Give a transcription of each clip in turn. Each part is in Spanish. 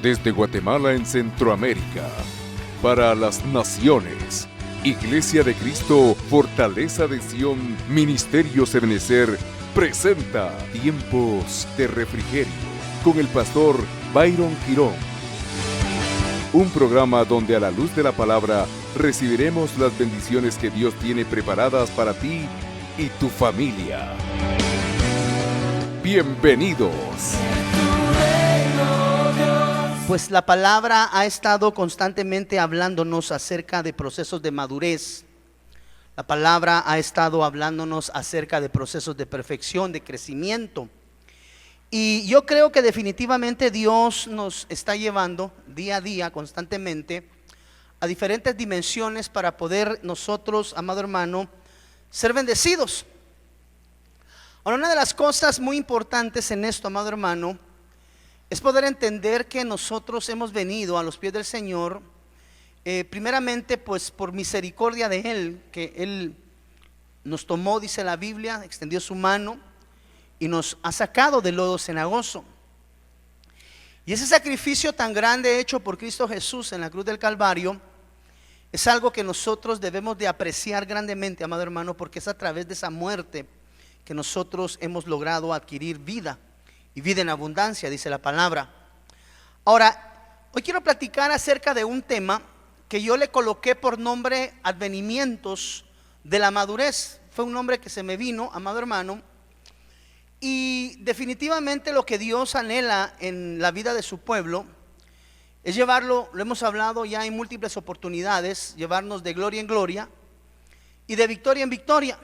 Desde Guatemala en Centroamérica, para las naciones, Iglesia de Cristo, Fortaleza de Sion, Ministerio Ebenecer, presenta Tiempos de Refrigerio, con el pastor Byron Girón. Un programa donde a la luz de la palabra recibiremos las bendiciones que Dios tiene preparadas para ti y tu familia. Bienvenidos. Pues la palabra ha estado constantemente hablándonos acerca de procesos de madurez. La palabra ha estado hablándonos acerca de procesos de perfección, de crecimiento. Y yo creo que definitivamente Dios nos está llevando día a día, constantemente, a diferentes dimensiones para poder nosotros, amado hermano, ser bendecidos. Ahora, una de las cosas muy importantes en esto, amado hermano, es poder entender que nosotros hemos venido a los pies del Señor, primeramente pues por misericordia de Él, que Él nos tomó, dice la Biblia, extendió su mano y nos ha sacado del lodo cenagoso. Y ese sacrificio tan grande hecho por Cristo Jesús en la cruz del Calvario es algo que nosotros debemos de apreciar grandemente, amado hermano, porque es a través de esa muerte que nosotros hemos logrado adquirir vida, y vida en abundancia, dice la palabra. Ahora, hoy quiero platicar acerca de un tema que yo le coloqué por nombre advenimientos de la madurez. Fue un nombre que se me vino, amado hermano, y definitivamente lo que Dios anhela en la vida de su pueblo es llevarlo, lo hemos hablado ya en múltiples oportunidades, llevarnos de gloria en gloria y de victoria en victoria.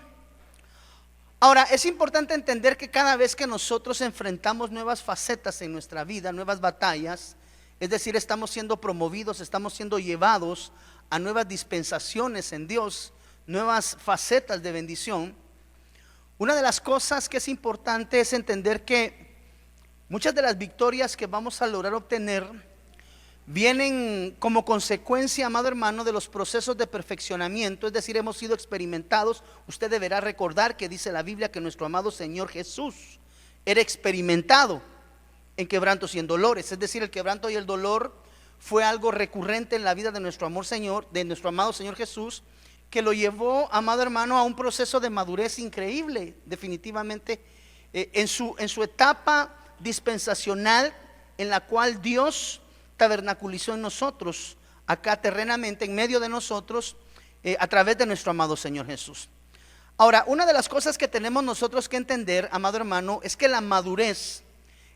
Ahora, es importante entender que cada vez que nosotros enfrentamos nuevas facetas en nuestra vida, nuevas batallas, es decir, estamos siendo promovidos, estamos siendo llevados a nuevas dispensaciones en Dios, nuevas facetas de bendición. Una de las cosas que es importante es entender que muchas de las victorias que vamos a lograr obtener vienen como consecuencia, amado hermano, de los procesos de perfeccionamiento, es decir, hemos sido experimentados. Usted deberá recordar que dice la Biblia que nuestro amado Señor Jesús era experimentado en quebrantos y en dolores, es decir, el quebranto y el dolor fue algo recurrente en la vida de nuestro amado Señor Jesús, que lo llevó, amado hermano, a un proceso de madurez increíble, definitivamente, en su etapa dispensacional, en la cual Dios tabernaculizó en nosotros, acá terrenamente, en medio de nosotros, a través de nuestro amado Señor Jesús. Ahora, una de las cosas que tenemos nosotros que entender, amado hermano, es que la madurez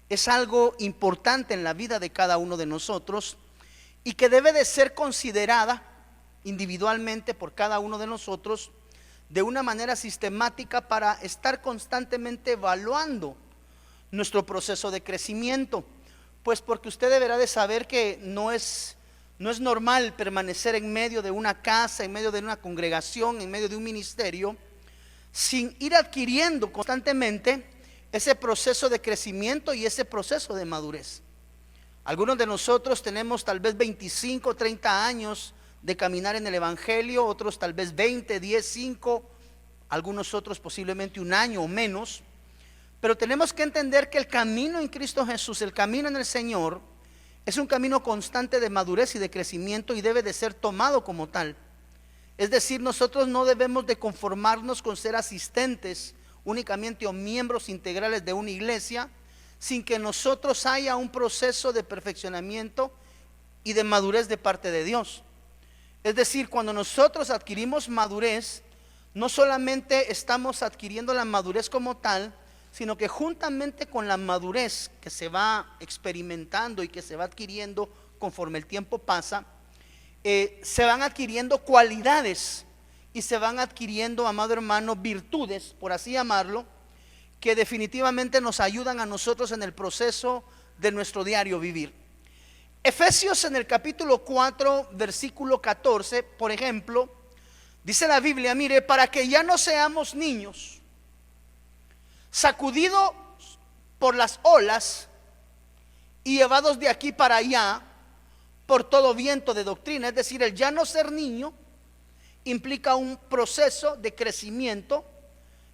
es algo importante en la vida de cada uno de nosotros y que debe de ser considerada individualmente por cada uno de nosotros de una manera sistemática para estar constantemente evaluando nuestro proceso de crecimiento. Pues porque usted deberá de saber que no es normal permanecer en medio de una casa, en medio de una congregación, en medio de un ministerio, sin ir adquiriendo constantemente ese proceso de crecimiento y ese proceso de madurez. Algunos de nosotros tenemos tal vez 25, 30 años de caminar en el Evangelio, otros tal vez 20, 10, 5, algunos otros posiblemente un año o menos. Pero tenemos que entender que el camino en Cristo Jesús, el camino en el Señor, es un camino constante de madurez y de crecimiento y debe de ser tomado como tal. Es decir, nosotros no debemos de conformarnos con ser asistentes únicamente o miembros integrales de una iglesia, sin que nosotros haya un proceso de perfeccionamiento y de madurez de parte de Dios. Es decir, cuando nosotros adquirimos madurez, no solamente estamos adquiriendo la madurez como tal, sino que juntamente con la madurez que se va experimentando y que se va adquiriendo conforme el tiempo pasa, se van adquiriendo cualidades y se van adquiriendo, amado hermano, virtudes, por así llamarlo, que definitivamente nos ayudan a nosotros en el proceso de nuestro diario vivir. Efesios en el capítulo 4, versículo 14, por ejemplo, dice la Biblia, mire, para que ya no seamos niños, sacudidos por las olas y llevados de aquí para allá por todo viento de doctrina. Es decir, el ya no ser niño implica un proceso de crecimiento,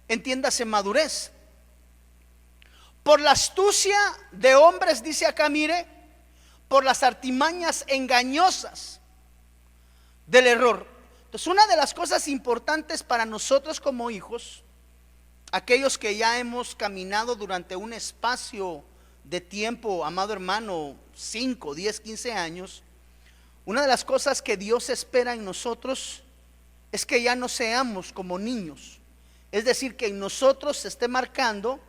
entiéndase madurez. Por la astucia de hombres, dice acá, mire, por las artimañas engañosas del error. Entonces, una de las cosas importantes para nosotros como hijos, aquellos que ya hemos caminado durante un espacio de tiempo, amado hermano, 5, 10, 15 años, una de las cosas que Dios espera en nosotros es que ya no seamos como niños. Es decir, que en nosotros se esté marcando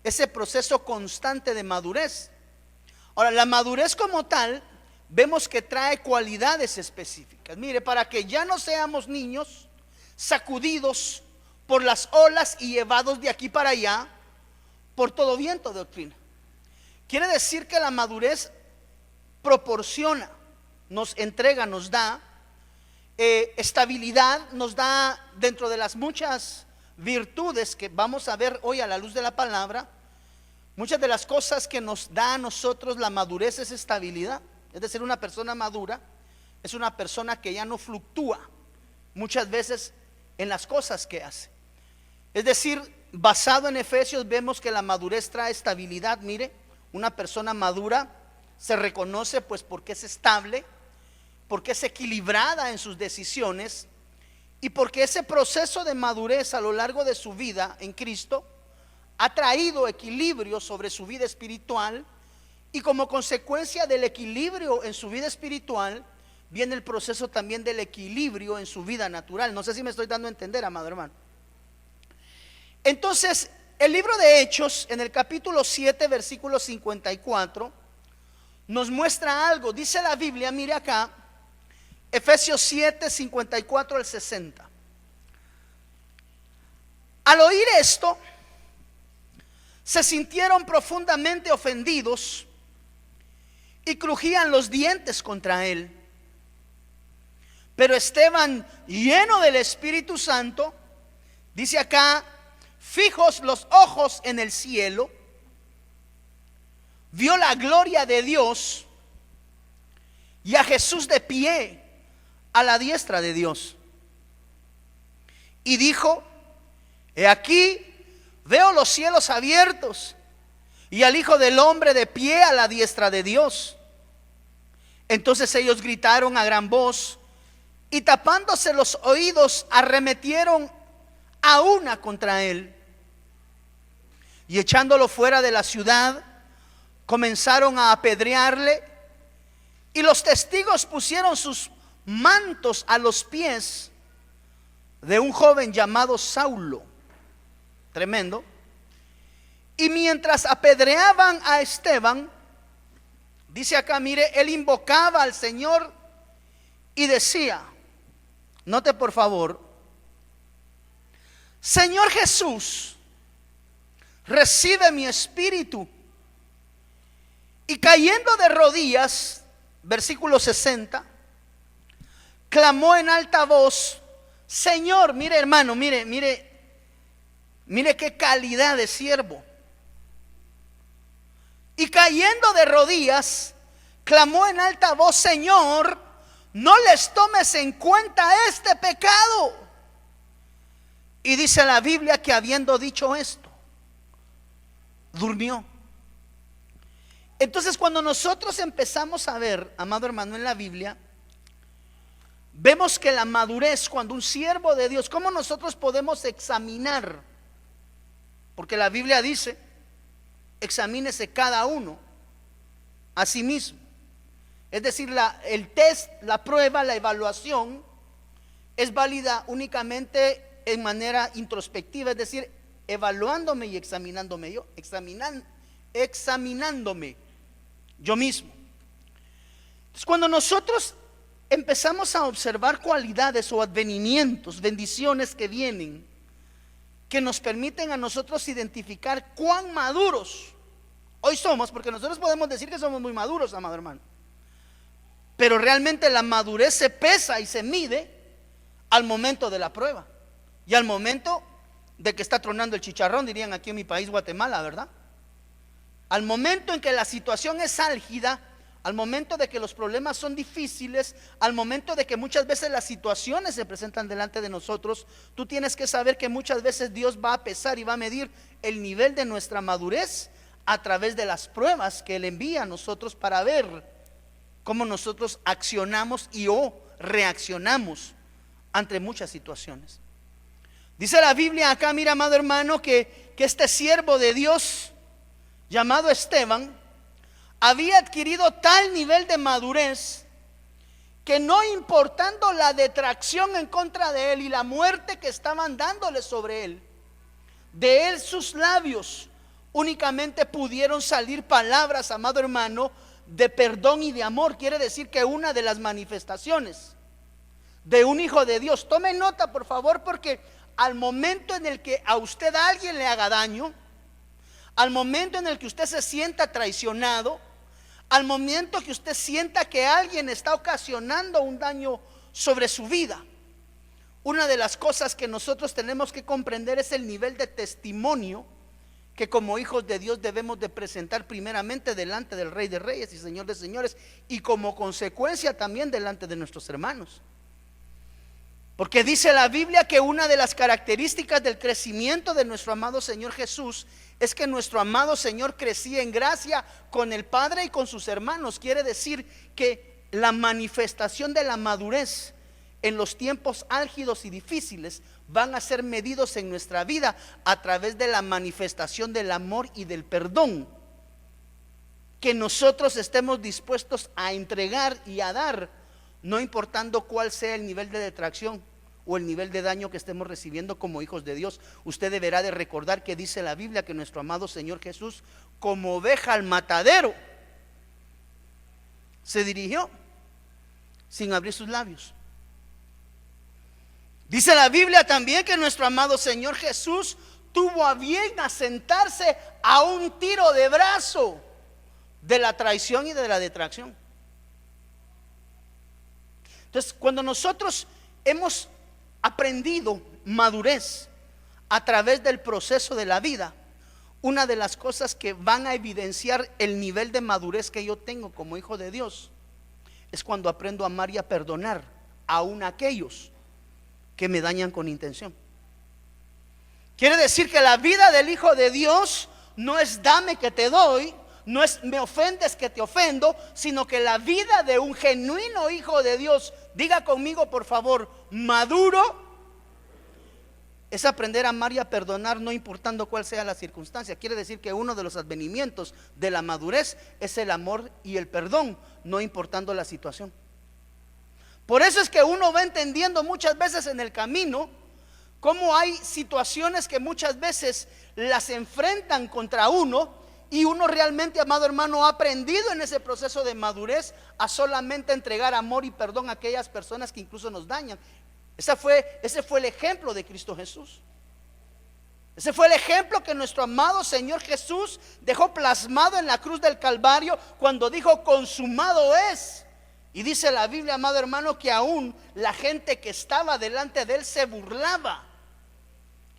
ese proceso constante de madurez. Ahora, la madurez como tal, vemos que trae cualidades específicas. Mire, para que ya no seamos niños sacudidos por las olas y llevados de aquí para allá por todo viento de doctrina. Quiere decir que la madurez proporciona, nos entrega, nos da estabilidad, nos da, dentro de las muchas virtudes que vamos a ver hoy a la luz de la palabra, muchas de las cosas que nos da a nosotros la madurez es estabilidad. Es decir, una persona madura es una persona que ya no fluctúa muchas veces en las cosas que hace. Es decir, basado en Efesios vemos que la madurez trae estabilidad. Mire, una persona madura se reconoce pues porque es estable, porque es equilibrada en sus decisiones y porque ese proceso de madurez a lo largo de su vida en Cristo ha traído equilibrio sobre su vida espiritual, y como consecuencia del equilibrio en su vida espiritual viene el proceso también del equilibrio en su vida natural. No sé si me estoy dando a entender, amado hermano. Entonces, el libro de Hechos, en el capítulo 7, versículo 54, nos muestra algo. Dice la Biblia, mire acá, Efesios 7, 54 al 60. Al oír esto, se sintieron profundamente ofendidos y crujían los dientes contra él. Pero Esteban, lleno del Espíritu Santo, dice acá, fijos los ojos en el cielo, vio la gloria de Dios y a Jesús de pie a la diestra de Dios. Y dijo, he aquí, veo los cielos abiertos y al Hijo del Hombre de pie a la diestra de Dios. Entonces ellos gritaron a gran voz y tapándose los oídos arremetieron a una contra él. Y echándolo fuera de la ciudad, comenzaron a apedrearle, y los testigos pusieron sus mantos a los pies de un joven llamado Saulo. Tremendo. Y mientras apedreaban a Esteban, dice acá, mire, él invocaba al Señor y decía, note por favor, Señor Jesús, recibe mi espíritu. Y cayendo de rodillas, versículo 60, clamó en alta voz, Señor, mire hermano, mire qué calidad de siervo. Y cayendo de rodillas, clamó en alta voz, Señor, no les tomes en cuenta este pecado. Y dice la Biblia que habiendo dicho esto, durmió. Entonces, cuando nosotros empezamos a ver, amado hermano, en la Biblia, vemos que la madurez, cuando un siervo de Dios, ¿cómo nosotros podemos examinar? Porque la Biblia dice, examínese cada uno a sí mismo. Es decir, el test, la prueba, la evaluación es válida únicamente en manera introspectiva, es decir, evaluándome y examinándome yo, examinándome yo mismo. Entonces, cuando nosotros empezamos a observar cualidades o advenimientos, bendiciones que vienen, que nos permiten a nosotros identificar cuán maduros hoy somos, porque nosotros podemos decir que somos muy maduros, amado hermano, pero realmente la madurez se pesa y se mide al momento de la prueba y al momento de que está tronando el chicharrón, dirían aquí en mi país, Guatemala, ¿verdad? Al momento en que la situación es álgida, al momento de que los problemas son difíciles, al momento de que muchas veces las situaciones se presentan delante de nosotros, tú tienes que saber que muchas veces Dios va a pesar y va a medir el nivel de nuestra madurez a través de las pruebas que Él envía a nosotros para ver cómo nosotros accionamos y o reaccionamos ante muchas situaciones. Dice la Biblia acá, mira, amado hermano, que este siervo de Dios llamado Esteban había adquirido tal nivel de madurez que, no importando la detracción en contra de él y la muerte que estaban dándole sobre él, de él sus labios únicamente pudieron salir palabras, amado hermano, de perdón y de amor. Quiere decir que una de las manifestaciones de un hijo de Dios, tome nota por favor, porque al momento en el que a usted alguien le haga daño, al momento en el que usted se sienta traicionado, al momento que usted sienta que alguien está ocasionando un daño sobre su vida, una de las cosas que nosotros tenemos que comprender es el nivel de testimonio que como hijos de Dios debemos de presentar primeramente delante del Rey de Reyes y Señor de Señores, y como consecuencia también delante de nuestros hermanos. Porque dice la Biblia que una de las características del crecimiento de nuestro amado Señor Jesús es que nuestro amado Señor crecía en gracia con el Padre y con sus hermanos. Quiere decir que la manifestación de la madurez en los tiempos álgidos y difíciles van a ser medidos en nuestra vida a través de la manifestación del amor y del perdón que nosotros estemos dispuestos a entregar y a dar, no importando cuál sea el nivel de detracción o el nivel de daño que estemos recibiendo como hijos de Dios. Usted deberá de recordar que dice la Biblia que nuestro amado Señor Jesús, como oveja al matadero, se dirigió sin abrir sus labios. Dice la Biblia también que nuestro amado Señor Jesús tuvo a bien asentarse a un tiro de brazo de la traición y de la detracción. Entonces, cuando nosotros hemos aprendido madurez a través del proceso de la vida, una de las cosas que van a evidenciar el nivel de madurez que yo tengo como hijo de Dios es cuando aprendo a amar y a perdonar aún a aquellos que me dañan con intención. Quiere decir que la vida del hijo de Dios no es dame que te doy, no es me ofendes que te ofendo, sino que la vida de un genuino hijo de Dios, diga conmigo por favor, maduro, es aprender a amar y a perdonar no importando cuál sea la circunstancia. Quiere decir que uno de los advenimientos de la madurez es el amor y el perdón, no importando la situación. Por eso es que uno va entendiendo muchas veces en el camino cómo hay situaciones que muchas veces las enfrentan contra uno, y uno realmente, amado hermano, ha aprendido en ese proceso de madurez a solamente entregar amor y perdón a aquellas personas que incluso nos dañan. Ese fue el ejemplo de Cristo Jesús. Ese fue el ejemplo que nuestro amado Señor Jesús dejó plasmado en la cruz del Calvario cuando dijo consumado es. Y dice la Biblia, amado hermano, que aún la gente que estaba delante de él se burlaba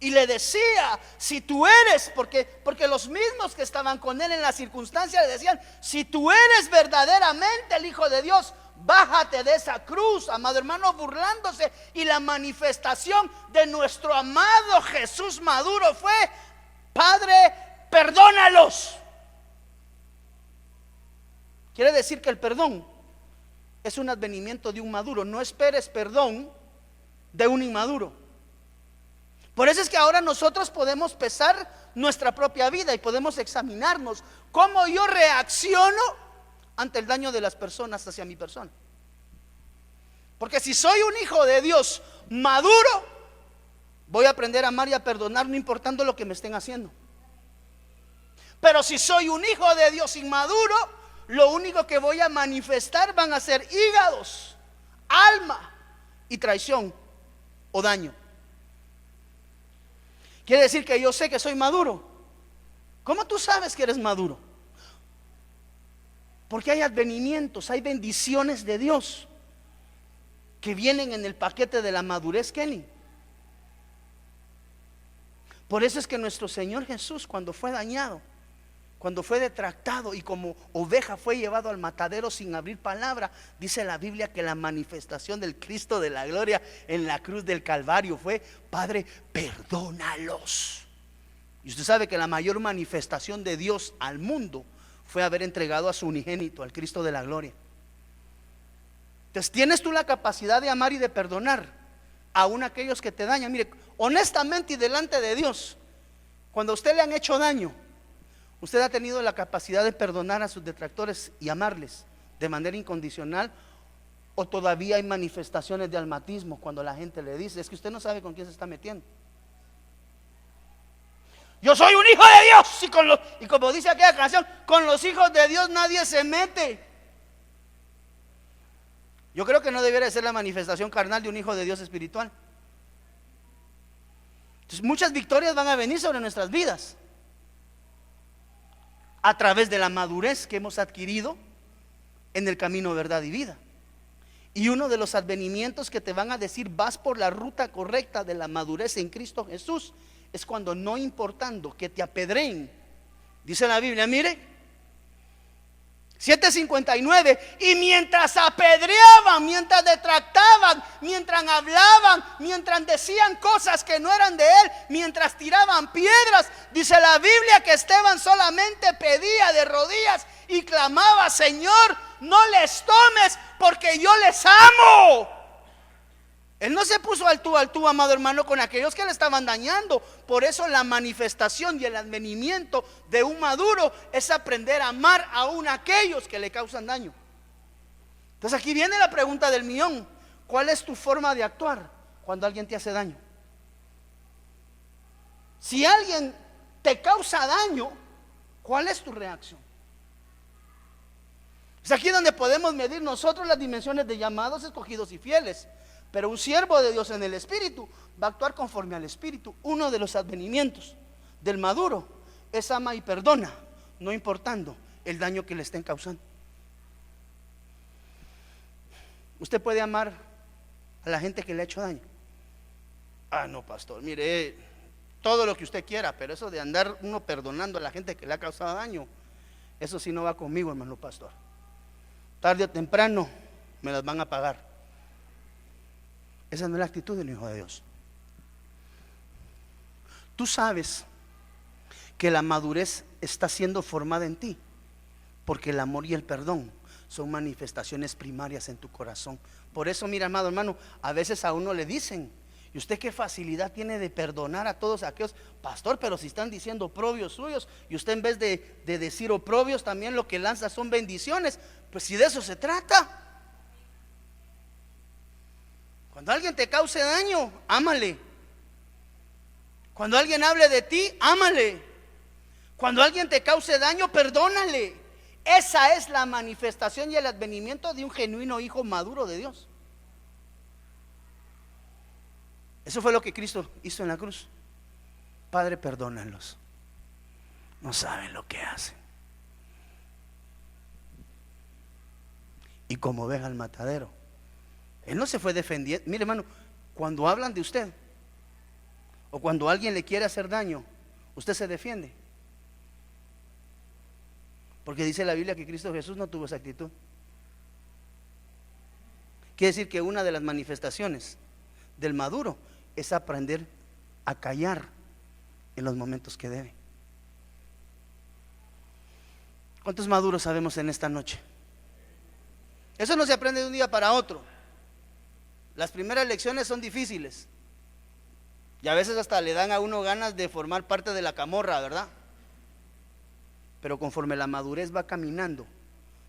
y le decía, si tú eres, porque los mismos que estaban con él en la circunstancia le decían, si tú eres verdaderamente el Hijo de Dios, bájate de esa cruz, amado hermano, burlándose. Y la manifestación de nuestro amado Jesús maduro fue, Padre, perdónalos. Quiere decir que el perdón es un advenimiento de un maduro. No esperes perdón de un inmaduro. Por eso es que ahora nosotros podemos pesar nuestra propia vida y podemos examinarnos cómo yo reacciono ante el daño de las personas hacia mi persona. Porque si soy un hijo de Dios maduro, voy a aprender a amar y a perdonar no importando lo que me estén haciendo. Pero si soy un hijo de Dios inmaduro, lo único que voy a manifestar van a ser hígados, alma y traición o daño. Quiere decir que yo sé que soy maduro. ¿Cómo tú sabes que eres maduro? Porque hay advenimientos, hay bendiciones de Dios que vienen en el paquete de la madurez, Kenny. Por eso es que nuestro Señor Jesús, cuando fue dañado, cuando fue detractado y como oveja fue llevado al matadero sin abrir palabra, dice la Biblia que la manifestación del Cristo de la gloria en la cruz del Calvario fue, Padre, perdónalos. Y usted sabe que la mayor manifestación de Dios al mundo fue haber entregado a su unigénito, al Cristo de la gloria. Entonces, ¿tienes tú la capacidad de amar y de perdonar aún aquellos que te dañan? Mire, honestamente y delante de Dios, cuando a usted le han hecho daño, ¿usted ha tenido la capacidad de perdonar a sus detractores y amarles de manera incondicional? ¿O todavía hay manifestaciones de almatismo cuando la gente le dice: es que usted no sabe con quién se está metiendo? Yo soy un hijo de Dios, y como dice aquella canción, con los hijos de Dios nadie se mete. Yo creo que no debiera ser la manifestación carnal de un hijo de Dios espiritual. Entonces, muchas victorias van a venir sobre nuestras vidas a través de la madurez que hemos adquirido en el camino verdad y vida. Y uno de los advenimientos que te van a decir: vas por la ruta correcta de la madurez en Cristo Jesús, es cuando, no importando que te apedreen, dice la Biblia, mire, 7:59, y mientras apedreaban, mientras detractaban, mientras hablaban, mientras decían cosas que no eran de él, mientras tiraban piedras, dice la Biblia que Esteban solamente pedía de rodillas y clamaba: Señor, no les tomes, porque yo les amo. Él no se puso al tú, amado hermano, con aquellos que le estaban dañando. Por eso la manifestación y el advenimiento de un maduro es aprender a amar aún a aquellos que le causan daño. Entonces aquí viene la pregunta del millón: ¿cuál es tu forma de actuar cuando alguien te hace daño? Si alguien te causa daño, ¿cuál es tu reacción? Es aquí donde podemos medir nosotros las dimensiones de llamados, escogidos y fieles. Pero un siervo de Dios en el Espíritu va a actuar conforme al Espíritu. Uno de los advenimientos del maduro es: ama y perdona, no importando el daño que le estén causando. Usted puede amar a la gente que le ha hecho daño. Ah, no, pastor, mire, todo lo que usted quiera, pero eso de andar uno perdonando a la gente que le ha causado daño, eso sí no va conmigo, hermano pastor. Tarde o temprano me las van a pagar. Esa no es la actitud del hijo de Dios. Tú sabes que la madurez está siendo formada en ti, porque el amor y el perdón son manifestaciones primarias en tu corazón. Por eso, mira, amado hermano, a veces a uno le dicen: ¿y usted qué facilidad tiene de perdonar a todos aquellos? Pastor, pero si están diciendo oprobios suyos, y usted en vez de decir oprobios, también lo que lanza son bendiciones. Pues si de eso se trata. Cuando alguien te cause daño, ámale. Cuando alguien hable de ti, ámale. Cuando alguien te cause daño, perdónale. Esa es la manifestación y el advenimiento de un genuino hijo maduro de Dios. Eso fue lo que Cristo hizo en la cruz. Padre, perdónalos, no saben lo que hacen. Y como oveja al matadero, Él no se fue defendiendo. Mire, hermano, cuando hablan de usted o cuando alguien le quiere hacer daño, usted se defiende. Porque dice la Biblia que Cristo Jesús no tuvo esa actitud. Quiere decir que una de las manifestaciones del maduro es aprender a callar en los momentos que debe. ¿Cuántos maduros sabemos en esta noche? Eso no se aprende de un día para otro. Las primeras lecciones son difíciles y a veces hasta le dan a uno ganas de formar parte de la camorra, ¿verdad? Pero conforme la madurez va caminando,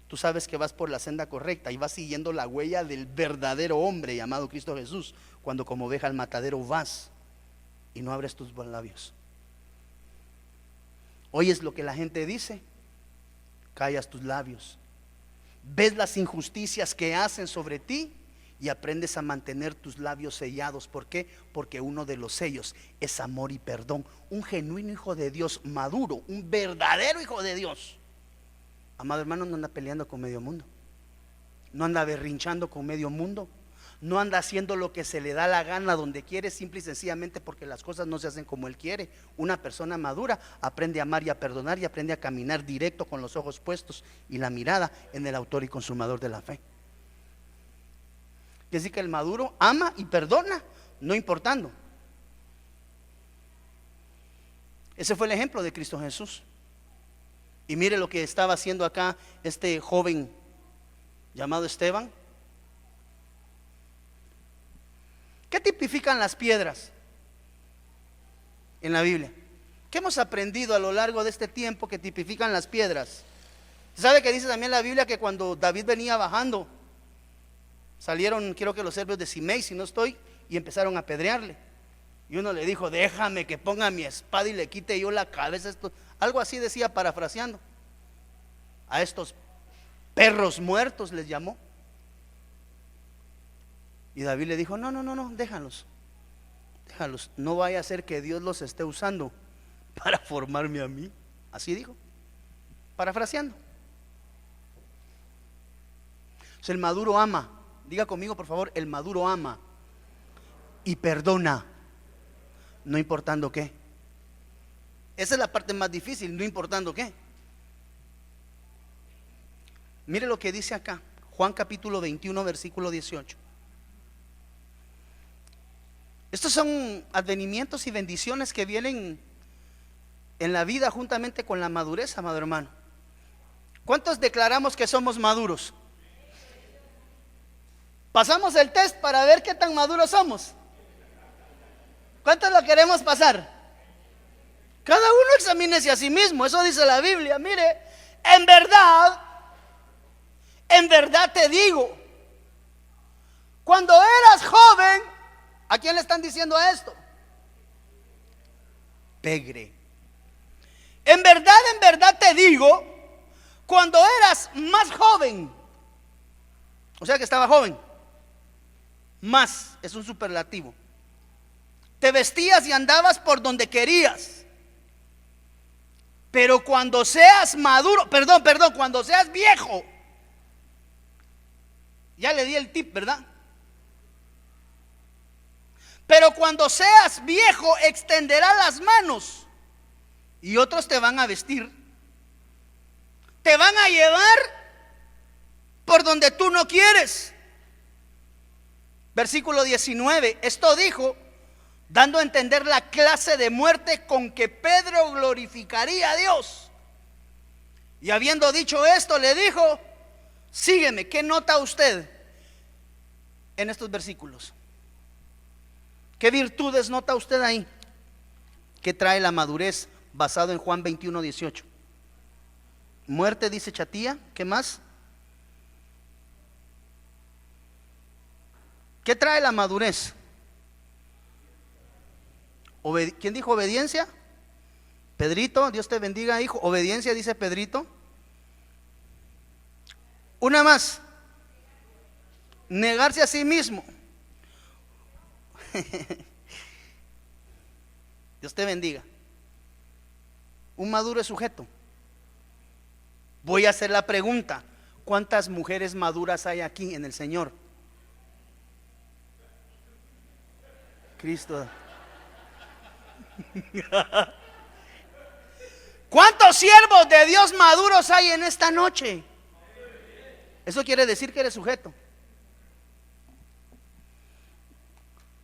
tú sabes que vas por la senda correcta y vas siguiendo la huella del verdadero hombre llamado Cristo Jesús. Cuando como oveja al matadero vas y no abres tus labios, oyes lo que la gente dice, callas tus labios, ves las injusticias que hacen sobre ti y aprendes a mantener tus labios sellados. ¿Por qué? Porque uno de los sellos es amor y perdón. Un genuino hijo de Dios maduro, un verdadero hijo de Dios, amado hermano, no anda peleando con medio mundo, no anda berrinchando con medio mundo, no anda haciendo lo que se le da la gana donde quiere, simple y sencillamente porque las cosas no se hacen como él quiere. Una persona madura aprende a amar y a perdonar y aprende a caminar directo con los ojos puestos y la mirada en el autor y consumador de la fe. Quiere decir que el maduro ama y perdona, no importando. Ese fue el ejemplo de Cristo Jesús. Y mire lo que estaba haciendo acá este joven llamado Esteban. ¿Qué tipifican las piedras en la Biblia? ¿Qué hemos aprendido a lo largo de este tiempo que tipifican las piedras? ¿Sabe que dice también la Biblia que cuando David venía bajando, salieron, creo que los servos de Simei, si no estoy, y empezaron a apedrearle? Y uno le dijo: déjame que ponga mi espada y le quite yo la cabeza. Algo así decía, parafraseando. A estos perros muertos les llamó. Y David le dijo: no, déjalos. No vaya a ser que Dios los esté usando para formarme a mí. Así dijo, parafraseando. Entonces, el maduro ama. Diga conmigo, por favor: el maduro ama y perdona, no importando qué. Esa es la parte más difícil, no importando qué. Mire lo que dice acá, Juan capítulo 21, versículo 18. Estos son advenimientos y bendiciones que vienen en la vida juntamente con la madurez, amado hermano. ¿Cuántos declaramos que somos maduros? Pasamos el test para ver qué tan maduros somos. ¿Cuántos lo queremos pasar? Cada uno examínese a sí mismo. Eso dice la Biblia. Mire, en verdad te digo, cuando eras joven, ¿a quién le están diciendo esto? Pegre. En verdad te digo, cuando eras más joven, o sea que estaba joven, más es un superlativo, te vestías y andabas por donde querías. Pero cuando seas maduro, cuando seas viejo, ya le di el tip, ¿verdad? Pero cuando seas viejo, extenderás las manos y otros te van a vestir, te van a llevar por donde tú no quieres. Versículo 19, esto dijo, dando a entender la clase de muerte con que Pedro glorificaría a Dios. Y habiendo dicho esto, le dijo: sígueme. ¿Qué nota usted en estos versículos? ¿Qué virtudes nota usted ahí? ¿Qué trae la madurez basado en Juan 21, 18? Muerte, dice Chatía. ¿Qué más? ¿Qué trae la madurez? ¿Quién dijo obediencia? Pedrito, Dios te bendiga, hijo. Obediencia, dice Pedrito. Una más: negarse a sí mismo. Dios te bendiga. Un maduro es sujeto. Voy a hacer la pregunta: ¿cuántas mujeres maduras hay aquí en el Señor? Cristo. ¿Cuántos siervos de Dios maduros hay en esta noche? Eso quiere decir que eres sujeto.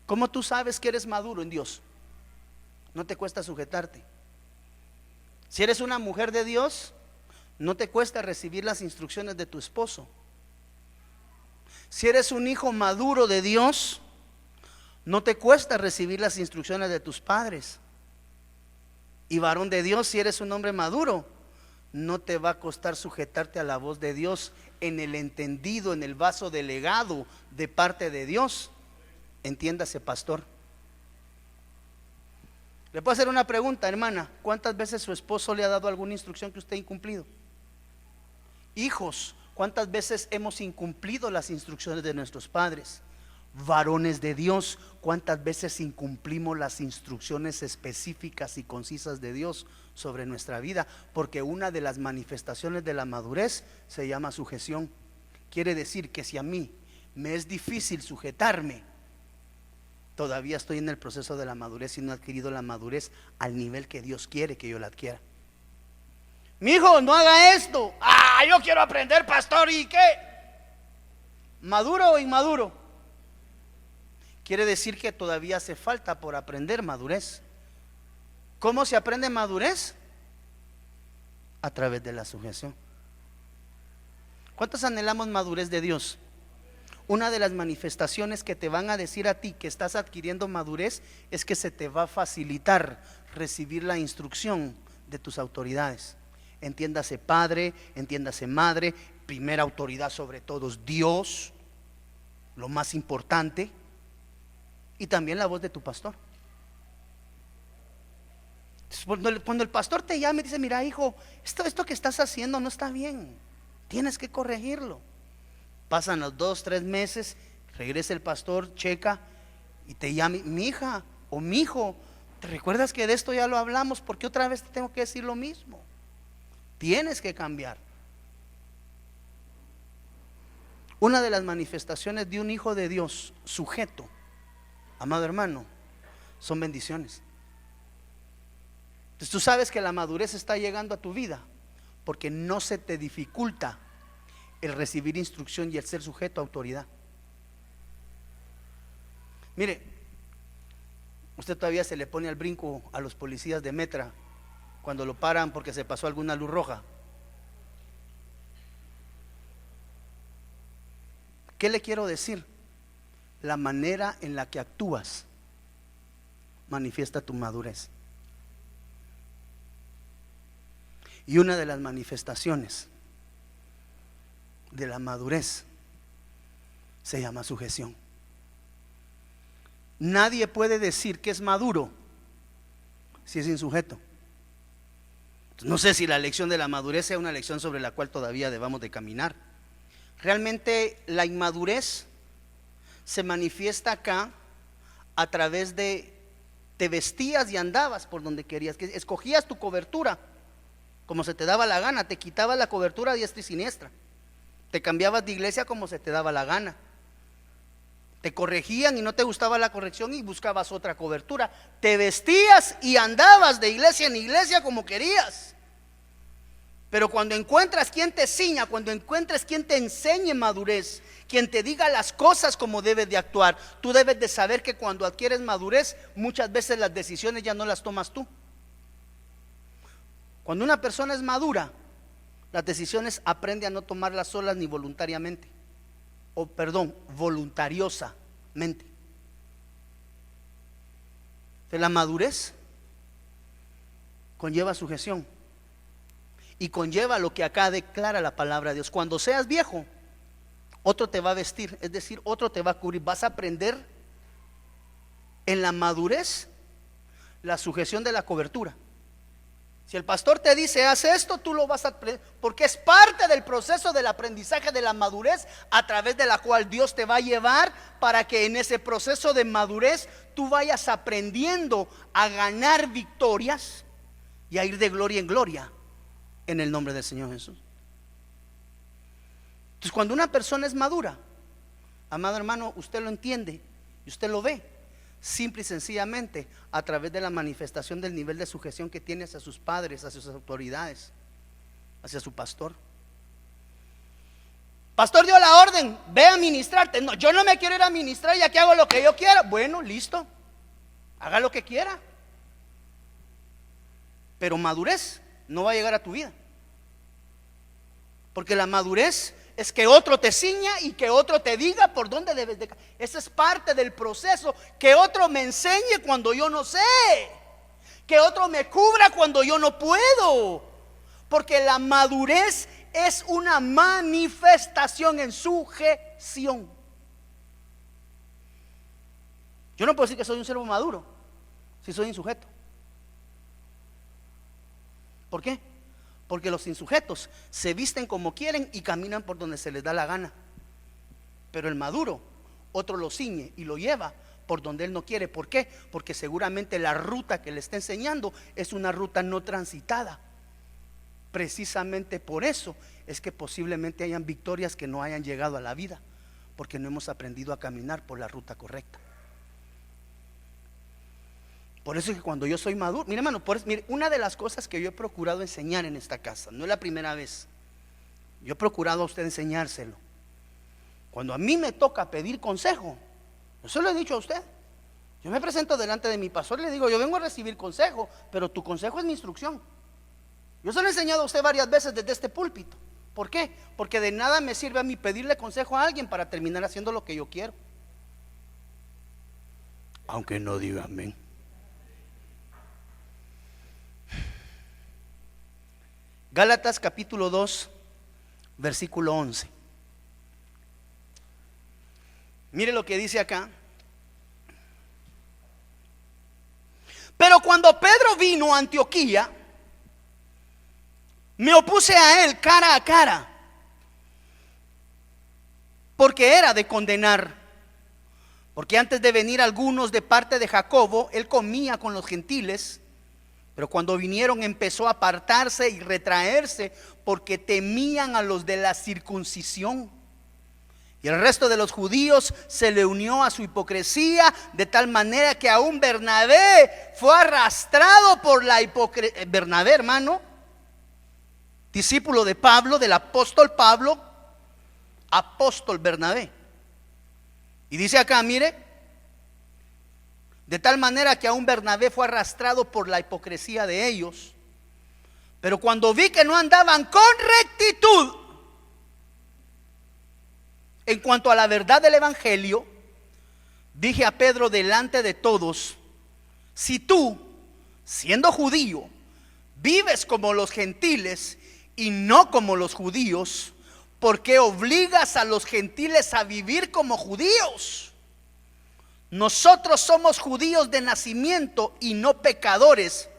¿Cómo tú sabes que eres maduro en Dios? No te cuesta sujetarte. Si eres una mujer de Dios, no te cuesta recibir las instrucciones de tu esposo. Si eres un hijo maduro de Dios, no te cuesta recibir las instrucciones de tus padres. Y varón de Dios, si eres un hombre maduro, no te va a costar sujetarte a la voz de Dios en el entendido, en el vaso delegado de parte de Dios. Entiéndase, pastor. Le puedo hacer una pregunta, hermana: ¿cuántas veces su esposo le ha dado alguna instrucción que usted ha incumplido? Hijos, ¿cuántas veces hemos incumplido las instrucciones de nuestros padres? Varones de Dios, ¿cuántas veces incumplimos las instrucciones específicas y concisas de Dios sobre nuestra vida? Porque una de las manifestaciones de la madurez se llama sujeción. Quiere decir que si a mí me es difícil sujetarme, todavía estoy en el proceso de la madurez y no he adquirido la madurez al nivel que Dios quiere que yo la adquiera. Mi hijo, no haga esto. Yo quiero aprender, pastor. ¿Y qué? ¿Maduro o inmaduro? Quiere decir que todavía hace falta por aprender madurez. ¿Cómo se aprende madurez? A través de la sujeción. ¿Cuántos anhelamos madurez de Dios? una de las manifestaciones que te van a decir a ti que estás adquiriendo madurez es que se te va a facilitar recibir la instrucción de tus autoridades. Entiéndase padre, entiéndase madre, primera autoridad sobre todos Dios, lo más importante, y también la voz de tu pastor. Cuando el pastor te llama y dice: mira, hijo, esto que estás haciendo no está bien, tienes que corregirlo. Pasan los 2-3 meses, regresa el pastor, checa y te llama: mi hija o mi hijo, ¿te recuerdas que de esto ya lo hablamos? ¿Por qué otra vez te tengo que decir lo mismo? Tienes que cambiar. Una de las manifestaciones de un hijo de Dios sujeto, amado hermano, son bendiciones. Entonces tú sabes que la madurez está llegando a tu vida porque no se te dificulta el recibir instrucción y el ser sujeto a autoridad. Mire, usted todavía se le pone al brinco a los policías de Metra cuando lo paran porque se pasó alguna luz roja. ¿Qué le quiero decir? La manera en la que actúas manifiesta tu madurez. Y una de las manifestaciones de la madurez se llama sujeción. Nadie puede decir que es maduro si es insujeto. No sé si la lección de la madurez sea una lección sobre la cual todavía debamos de caminar. Realmente la inmadurez se manifiesta acá a través de: te vestías y andabas por donde querías, que escogías tu cobertura como se te daba la gana, te quitabas la cobertura a diestra y siniestra, te cambiabas de iglesia como se te daba la gana, te corregían y no te gustaba la corrección y buscabas otra cobertura, te vestías y andabas de iglesia en iglesia como querías. Pero cuando encuentras quien te ciña, cuando encuentres quien te enseñe madurez, quien te diga las cosas como debes de actuar, tú debes de saber que cuando adquieres madurez, muchas veces las decisiones ya no las tomas tú. Cuando una persona es madura, las decisiones aprende a no tomarlas solas ni voluntariamente, voluntariosamente. De la madurez conlleva sujeción y conlleva lo que acá declara la palabra de Dios. Cuando seas viejo, otro te va a vestir, es decir, otro te va a cubrir. Vas a aprender en la madurez la sujeción de la cobertura. Si el pastor te dice: haz esto, tú lo vas a aprender, porque es parte del proceso del aprendizaje de la madurez, a través de la cual Dios te va a llevar para que en ese proceso de madurez tú vayas aprendiendo a ganar victorias y a ir de gloria en gloria en el nombre del Señor Jesús. Entonces, cuando una persona es madura, amado hermano, usted lo entiende y usted lo ve simple y sencillamente a través de la manifestación del nivel de sujeción que tiene hacia sus padres, hacia sus autoridades, hacia su pastor. Pastor dio la orden: ve a ministrarte. No, yo no me quiero ir a ministrar, ya que hago lo que yo quiera. Bueno, listo, haga lo que quiera, pero madurez no va a llegar a tu vida, porque la madurez es que otro te ciña y que otro te diga por dónde debes de. Esa es parte del proceso. Que otro me enseñe cuando yo no sé, que otro me cubra cuando yo no puedo, porque la madurez es una manifestación en sujeción. Yo no puedo decir que soy un siervo maduro si soy insujeto. ¿Por qué? Porque los insujetos se visten como quieren y caminan por donde se les da la gana. Pero el maduro, otro lo ciñe y lo lleva por donde él no quiere. ¿Por qué? Porque seguramente la ruta que le está enseñando es una ruta no transitada. Precisamente por eso es que posiblemente hayan victorias que no hayan llegado a la vida, porque no hemos aprendido a caminar por la ruta correcta. Por eso es que cuando yo soy maduro, mire hermano, mire, una de las cosas que yo he procurado enseñar en esta casa, no es la primera vez, yo he procurado a usted enseñárselo. Cuando a mí me toca pedir consejo, yo se lo he dicho a usted. Yo me presento delante de mi pastor y le digo: yo vengo a recibir consejo, pero tu consejo es mi instrucción. Yo se lo he enseñado a usted varias veces desde este púlpito. ¿Por qué? Porque de nada me sirve a mí pedirle consejo a alguien para terminar haciendo lo que yo quiero. Aunque no diga amén. Gálatas capítulo 2, versículo 11. Mire lo que dice acá. Pero cuando Pedro vino a Antioquía, me opuse a él cara a cara, porque era de condenar. Porque antes de venir algunos de parte de Jacobo, él comía con los gentiles. Pero cuando vinieron empezó a apartarse y retraerse, porque temían a los de la circuncisión. Y el resto de los judíos se le unió a su hipocresía, de tal manera que aún Bernabé fue arrastrado por la hipocresía. Bernabé, hermano, discípulo de Pablo, del apóstol Pablo, apóstol Bernabé. Y dice acá, mire, de tal manera que aún Bernabé fue arrastrado por la hipocresía de ellos. Pero cuando vi que no andaban con rectitud en cuanto a la verdad del evangelio, dije a Pedro delante de todos: si tú, siendo judío, vives como los gentiles y no como los judíos, ¿por qué obligas a los gentiles a vivir como judíos? Nosotros somos judíos de nacimiento y no pecadores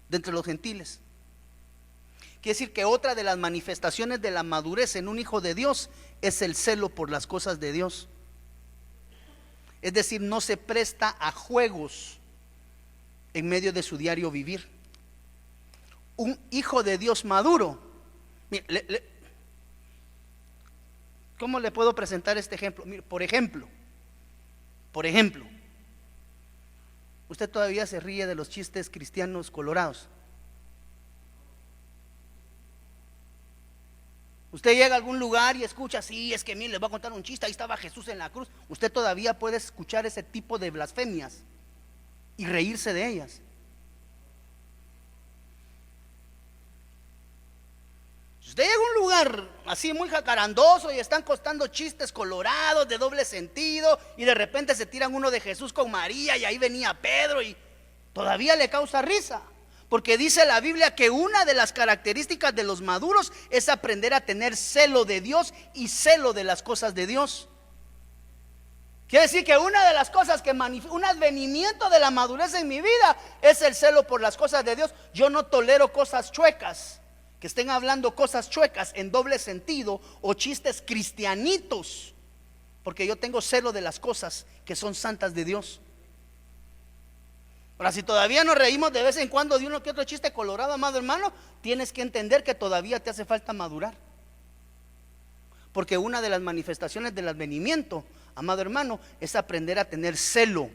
de entre los gentiles. Quiere decir que otra de las manifestaciones de la madurez en un hijo de Dios es el celo por las cosas de Dios. Es decir, no se presta a juegos en medio de su diario vivir. Un hijo de Dios maduro, mire, ¿cómo le puedo presentar este ejemplo? Mire, por ejemplo, usted todavía se ríe de los chistes cristianos colorados. Usted llega a algún lugar y escucha: sí, es que mire, les voy a contar un chiste, ahí estaba Jesús en la cruz. Usted todavía puede escuchar ese tipo de blasfemias y reírse de ellas. Si usted llega a un lugar así muy jacarandoso y están contando chistes colorados de doble sentido, y de repente se tiran uno de Jesús con María y ahí venía Pedro, y todavía le causa risa. Porque dice la Biblia que una de las características de los maduros es aprender a tener celo de Dios y celo de las cosas de Dios. Quiere decir que una de las cosas que un advenimiento de la madurez en mi vida es el celo por las cosas de Dios. Yo no tolero cosas chuecas, que estén hablando cosas chuecas en doble sentido o chistes cristianitos, porque yo tengo celo de las cosas que son santas de Dios. Ahora, si todavía nos reímos de vez en cuando de uno que otro chiste colorado, amado hermano, tienes que entender que todavía te hace falta madurar. Porque una de las manifestaciones del advenimiento, amado hermano, es aprender a tener celo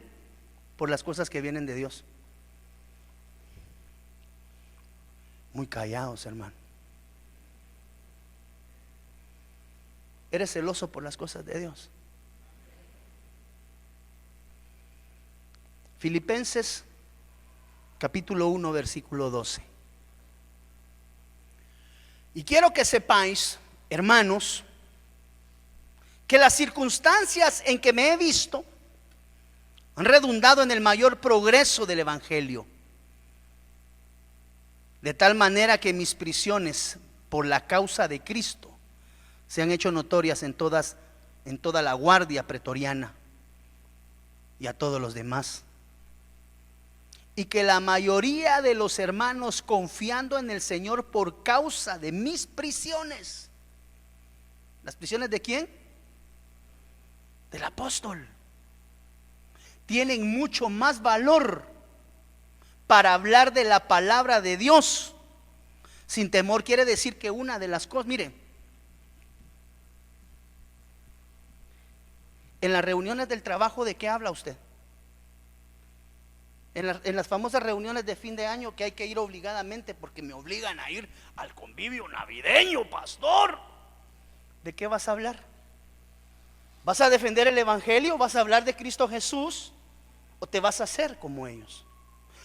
por las cosas que vienen de Dios. Muy callados, hermano. ¿Eres celoso por las cosas de Dios? Filipenses capítulo 1, versículo 12. Y quiero que sepáis, hermanos, que las circunstancias en que me he visto han redundado en el mayor progreso del evangelio, de tal manera que mis prisiones por la causa de Cristo se han hecho notorias en toda la guardia pretoriana y a todos los demás. Y que la mayoría de los hermanos, confiando en el Señor por causa de mis prisiones. ¿Las prisiones de quién? Del apóstol. Tienen mucho más valor para hablar de la palabra de Dios sin temor. Quiere decir que una de las cosas, mire, en las reuniones del trabajo, ¿de qué habla usted? En las famosas reuniones de fin de año que hay que ir obligadamente porque me obligan a ir al convivio navideño, pastor. ¿De qué vas a hablar? ¿Vas a defender el evangelio? ¿Vas a hablar de Cristo Jesús? ¿O te vas a hacer como ellos?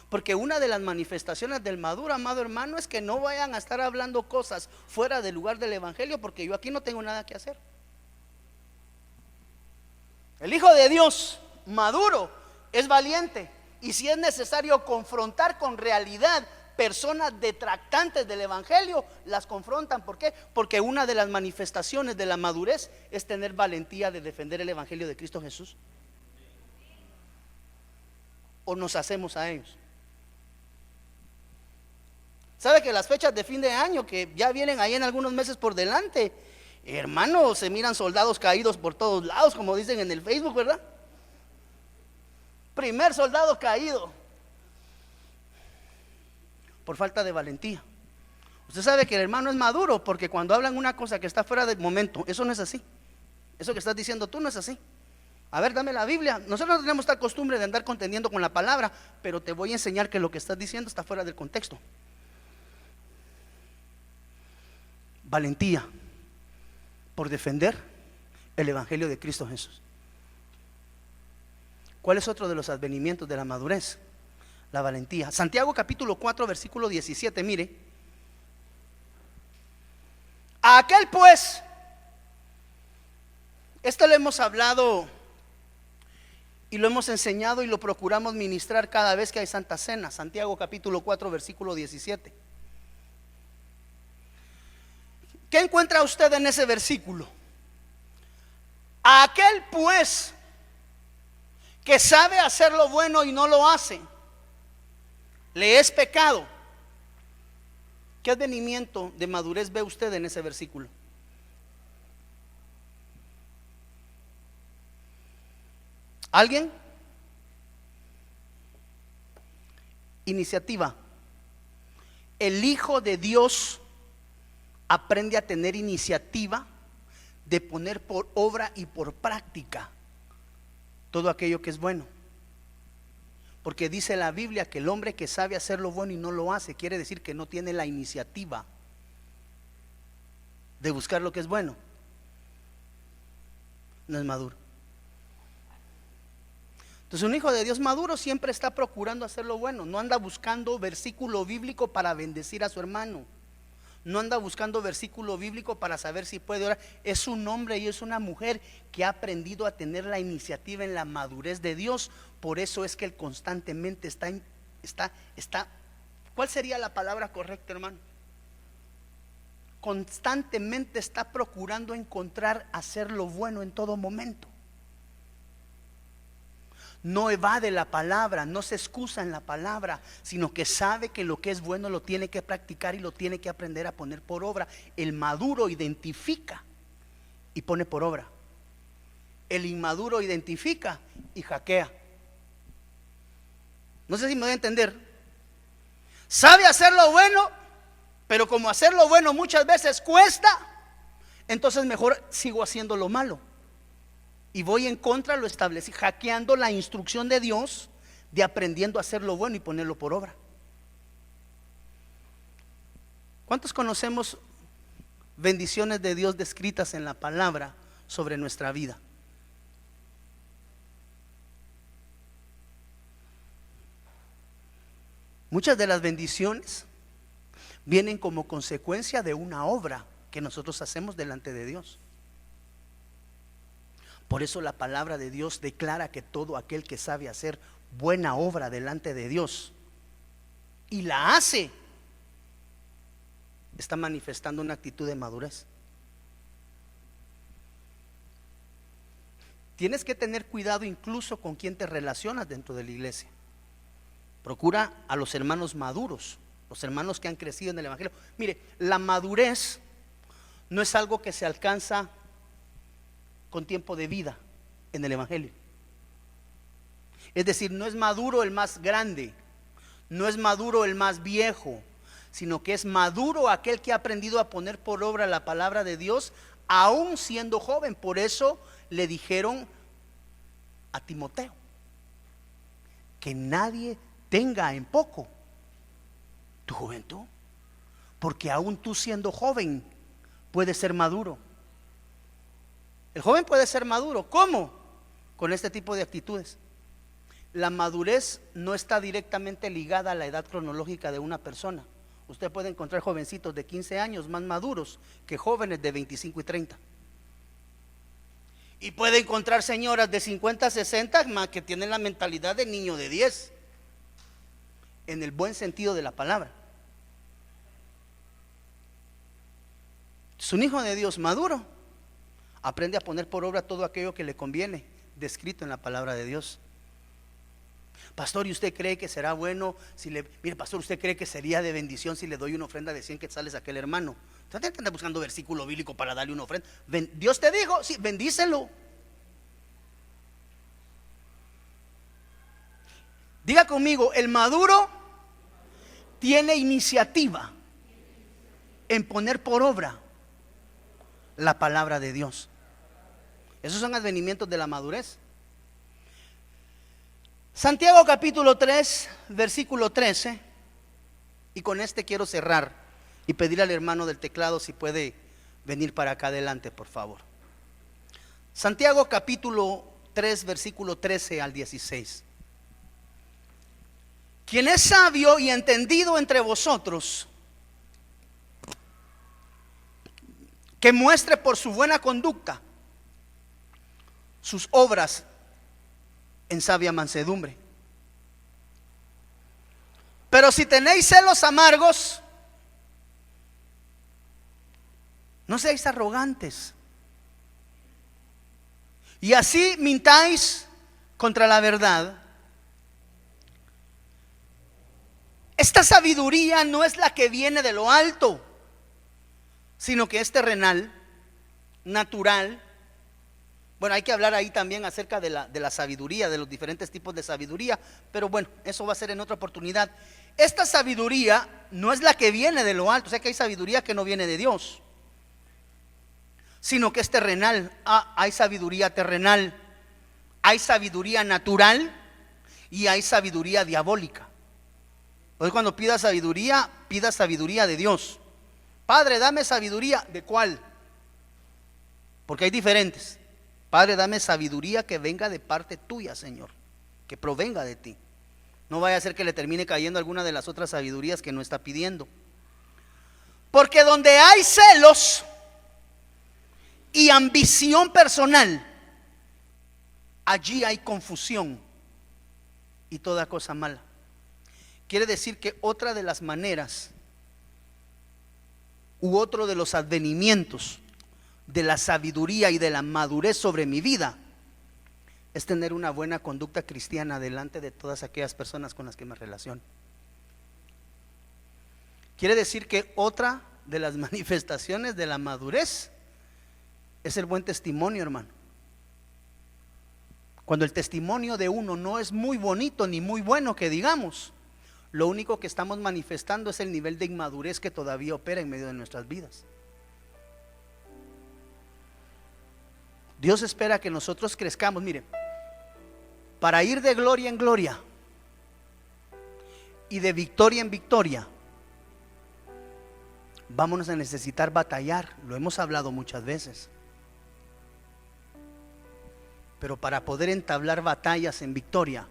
Porque una de las manifestaciones del maduro, amado hermano, es que no vayan a estar hablando cosas fuera del lugar del evangelio, porque yo aquí no tengo nada que hacer. El Hijo de Dios maduro es valiente, y si es necesario confrontar con realidad personas detractantes del evangelio, las confrontan. ¿Por qué? Porque una de las manifestaciones de la madurez es tener valentía de defender el evangelio de Cristo Jesús. ¿O nos hacemos a ellos? ¿Sabe que las fechas de fin de año que ya vienen ahí en algunos meses por delante, hermanos, se miran soldados caídos por todos lados, como dicen en el Facebook, ¿verdad? Primer soldado caído por falta de valentía. Usted sabe que el hermano es maduro porque cuando hablan una cosa que está fuera del momento, eso no es así. Eso que estás diciendo tú no es así. A ver, dame la Biblia. Nosotros no tenemos esta costumbre de andar contendiendo con la palabra, pero te voy a enseñar que lo que estás diciendo está fuera del contexto. Valentía por defender el evangelio de Cristo Jesús. ¿Cuál es otro de los advenimientos de la madurez? La valentía. Santiago capítulo 4 versículo 17, mire. A aquel pues, esto lo hemos hablado y lo hemos enseñado y lo procuramos ministrar cada vez que hay Santa Cena. Santiago capítulo 4 versículo 17. ¿Qué encuentra usted en ese versículo? A aquel pues que sabe hacer lo bueno y no lo hace, le es pecado. ¿Qué advenimiento de madurez ve usted en ese versículo? ¿Alguien? Iniciativa. El Hijo de Dios aprende a tener iniciativa de poner por obra y por práctica todo aquello que es bueno. Porque dice la Biblia que el hombre que sabe hacer lo bueno y no lo hace, quiere decir que no tiene la iniciativa de buscar lo que es bueno. No es maduro. Entonces un hijo de Dios maduro siempre está procurando hacer lo bueno. No anda buscando versículo bíblico para bendecir a su hermano. No anda buscando versículo bíblico para saber si puede orar. Es un hombre y es una mujer que ha aprendido a tener la iniciativa en la madurez de Dios. Por eso es que él constantemente está. ¿Cuál sería la palabra correcta, hermano? Constantemente está procurando encontrar hacer lo bueno en todo momento. No evade la palabra, no se excusa en la palabra, sino que sabe que lo que es bueno lo tiene que practicar y lo tiene que aprender a poner por obra. El maduro identifica y pone por obra. El inmaduro identifica y hackea. No sé si me voy a entender. Sabe hacer lo bueno, pero como hacer lo bueno muchas veces cuesta, entonces mejor sigo haciendo lo malo. Y voy en contra, lo establecí, hackeando la instrucción de Dios de aprendiendo a hacer lo bueno y ponerlo por obra. ¿Cuántos conocemos bendiciones de Dios descritas en la palabra sobre nuestra vida? Muchas de las bendiciones vienen como consecuencia de una obra que nosotros hacemos delante de Dios. Por eso la palabra de Dios declara que todo aquel que sabe hacer buena obra delante de Dios y la hace, está manifestando una actitud de madurez. Tienes que tener cuidado incluso con quien te relacionas dentro de la iglesia. Procura a los hermanos maduros, los hermanos que han crecido en el evangelio. Mire, la madurez no es algo que se alcanza con tiempo de vida en el evangelio. Es decir, no es maduro el más grande, no es maduro el más viejo, sino que es maduro aquel que ha aprendido a poner por obra la palabra de Dios aún siendo joven. Por eso le dijeron a Timoteo que nadie tenga en poco tu juventud, porque aún tú siendo joven puedes ser maduro. El joven puede ser maduro. ¿Cómo? Con este tipo de actitudes. la madurez no está directamente ligada a la edad cronológica de una persona. Usted puede encontrar jovencitos de 15 años más maduros que jóvenes de 25 y 30. Y puede encontrar señoras de 50, 60 más que tienen la mentalidad de niño de 10, en el buen sentido de la palabra. Es un hijo de Dios maduro, aprende a poner por obra todo aquello que le conviene, descrito en la palabra de Dios. Pastor, ¿y usted cree que será bueno si le... Mire, pastor, ¿usted cree que sería de bendición si le doy una ofrenda de 100 quetzales a aquel hermano? Usted anda buscando versículo bíblico para darle una ofrenda. Dios te dijo, sí, bendícelo. Diga conmigo, el maduro tiene iniciativa en poner por obra la palabra de Dios. Esos son advenimientos de la madurez. Santiago capítulo 3, versículo 13. Y con este quiero cerrar y pedir al hermano del teclado si puede venir para acá adelante, por favor. Santiago capítulo 3, versículo 13 al 16. Quien es sabio y entendido entre vosotros, que muestre por su buena conducta sus obras en sabia mansedumbre. Pero si tenéis celos amargos, no seáis arrogantes, y así mintáis contra la verdad. Esta sabiduría no es la que viene de lo alto, sino que es terrenal, natural. Bueno, hay que hablar ahí también acerca de la sabiduría, de los diferentes tipos de sabiduría, pero bueno, eso va a ser en otra oportunidad. Esta sabiduría no es la que viene de lo alto, o sea que hay sabiduría que no viene de Dios, sino que es terrenal. Hay sabiduría terrenal, hay sabiduría natural y hay sabiduría diabólica. Hoy cuando pida sabiduría de Dios. Padre, dame sabiduría. ¿De cuál? Porque hay diferentes. Padre, dame sabiduría que venga de parte tuya, Señor, que provenga de ti. No vaya a ser que le termine cayendo alguna de las otras sabidurías que no está pidiendo. Porque donde hay celos y ambición personal, allí hay confusión y toda cosa mala. Quiere decir que otra de las maneras u otro de los advenimientos de la sabiduría y de la madurez sobre mi vida es tener una buena conducta cristiana delante de todas aquellas personas con las que me relaciono. Quiere decir que otra de las manifestaciones de la madurez es el buen testimonio, hermano. Cuando el testimonio de uno no es muy bonito ni muy bueno que digamos, lo único que estamos manifestando es el nivel de inmadurez que todavía opera en medio de nuestras vidas. Dios espera que nosotros crezcamos, mire, para ir de gloria en gloria y de victoria en victoria. Vamos a necesitar batallar, lo hemos hablado muchas veces. Pero para poder entablar batallas en victoria,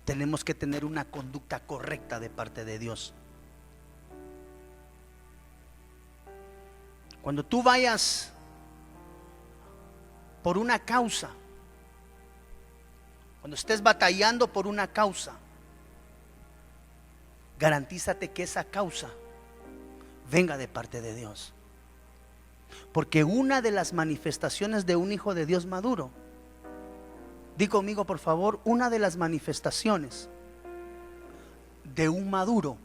tenemos que tener una conducta correcta de parte de Dios. Cuando tú vayas por una causa, cuando estés batallando por una causa, garantízate que esa causa venga de parte de Dios. Porque una de las manifestaciones de un hijo de Dios maduro, di conmigo por favor, una de las manifestaciones de un maduro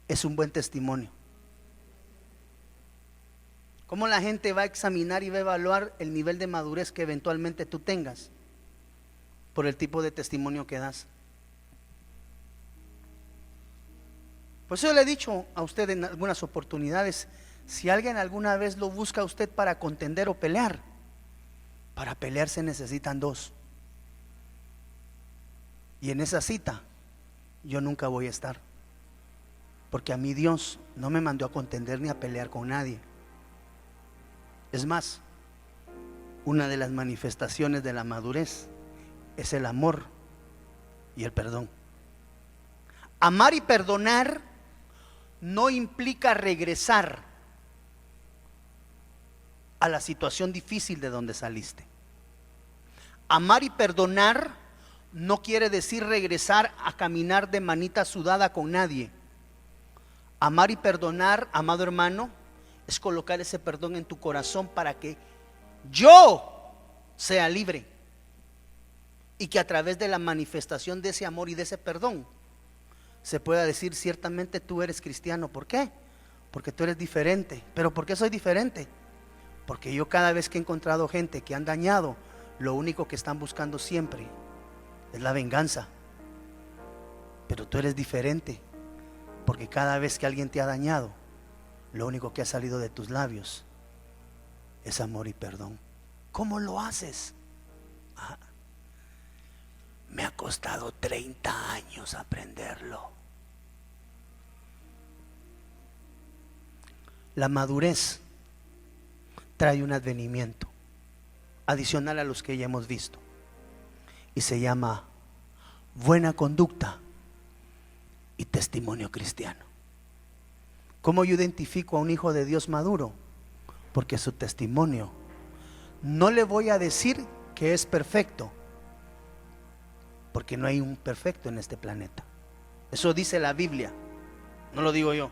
es un buen testimonio. ¿Cómo la gente va a examinar y va a evaluar el nivel de madurez que eventualmente tú tengas? Por el tipo de testimonio que das. Por eso yo le he dicho a usted en algunas oportunidades, si alguien alguna vez lo busca a usted para contender o pelear, para pelear se necesitan dos. Y en esa cita yo nunca voy a estar, porque a mí Dios no me mandó a contender ni a pelear con nadie. Es más, una de las manifestaciones de la madurez es el amor y el perdón. Amar y perdonar no implica regresar a la situación difícil de donde saliste. Amar y perdonar no quiere decir regresar a caminar de manita sudada con nadie. Amar y perdonar, amado hermano, es colocar ese perdón en tu corazón para que yo sea libre y que a través de la manifestación de ese amor y de ese perdón se pueda decir: ciertamente tú eres cristiano. ¿Por qué? Porque tú eres diferente. ¿Pero por qué soy diferente? Porque yo cada vez que he encontrado gente que han dañado, lo único que están buscando siempre es la venganza. Pero tú eres diferente, porque cada vez que alguien te ha dañado, lo único que ha salido de tus labios es amor y perdón. ¿Cómo lo haces? Me ha costado 30 años aprenderlo. La madurez trae un advenimiento adicional a los que ya hemos visto, y se llama buena conducta y testimonio cristiano. ¿Cómo yo identifico a un hijo de Dios maduro? Porque su testimonio, no le voy a decir que es perfecto, porque no hay un perfecto en este planeta. Eso dice la Biblia, no lo digo yo,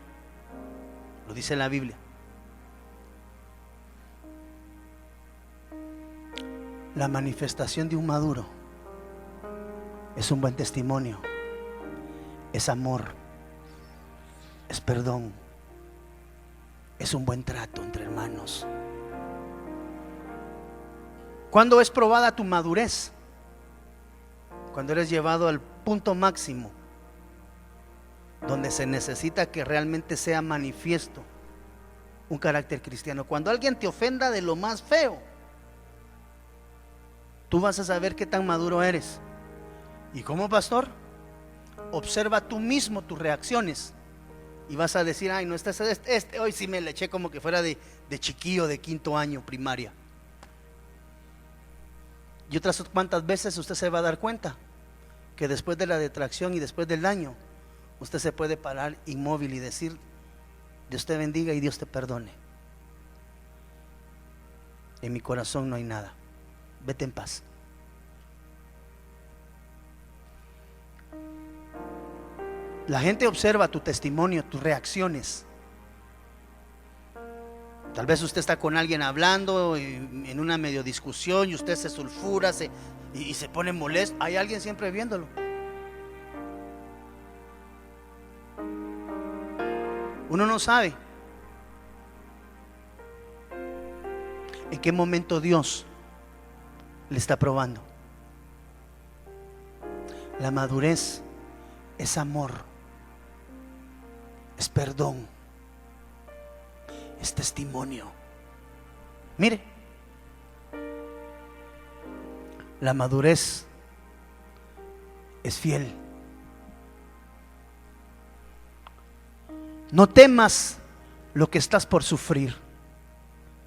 lo dice la Biblia. La manifestación de un maduro es un buen testimonio, es amor, es perdón, es un buen trato entre hermanos. ¿Cuándo es probada tu madurez? Cuando eres llevado al punto máximo, donde se necesita que realmente sea manifiesto un carácter cristiano. Cuando alguien te ofenda de lo más feo, tú vas a saber qué tan maduro eres. ¿Y cómo, pastor? Observa tú mismo tus reacciones y vas a decir: ay, no, hoy sí me le eché como que fuera de chiquillo de 5º año primaria. Y otras cuantas veces usted se va a dar cuenta que después de la detracción y después del daño, usted se puede parar inmóvil y decir: Dios te bendiga y Dios te perdone. En mi corazón no hay nada. Vete en paz. La gente observa tu testimonio, tus reacciones. Tal vez usted está con alguien hablando en una medio discusión y usted se sulfura y se pone molesto. Hay alguien siempre viéndolo. Uno no sabe en qué momento Dios le está probando. La madurez es amor, es perdón, es testimonio. Mire, la madurez es fiel. No temas lo que estás por sufrir.